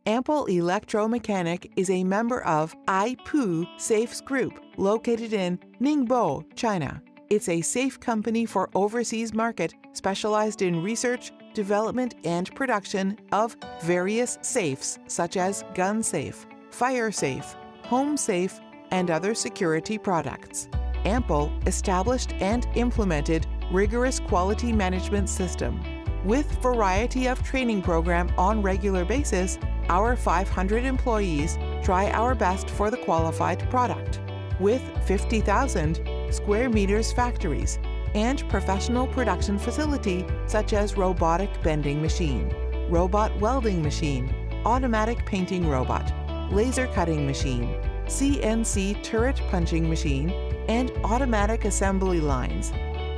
Ample Electromechanic is a member of AIPU SAFES Group, located in Ningbo, China. It's a safe company for overseas market specialized in research, development, and production of various safes such as gun safe, fire safe, home safe, and other security products. Ample established and implemented rigorous quality management system. With variety of training program on regular basis, our 500 employees try our best for the qualified product. With 50,000 square meters factories and professional production facility such as robotic bending machine, robot welding machine, automatic painting robot, laser cutting machine, CNC turret punching machine, and automatic assembly lines.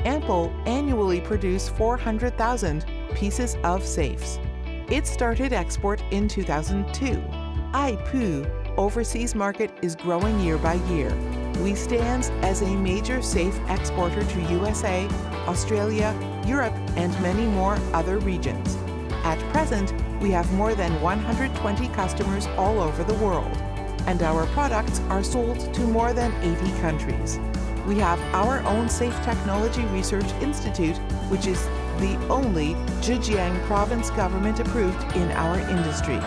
Ample annually produce 400,000 pieces of safes. It started export in 2002. AIPU overseas market is growing year by year. We stand as a major safe exporter to USA, Australia, Europe, and many more other regions. At present, we have more than 120 customers all over the world, and our products are sold to more than 80 countries. We have our own Safe Technology Research Institute, which is the only Zhejiang province government approved in our industry.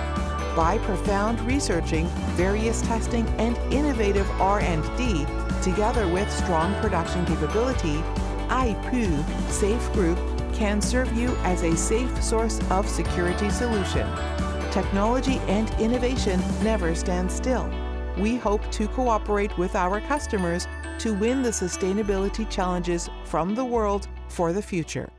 By profound researching, various testing, and innovative R&D, together with strong production capability, AIPU Safe Group can serve you as a safe source of security solution. Technology and innovation never stand still. We hope to cooperate with our customers to win the sustainability challenges from the world for the future.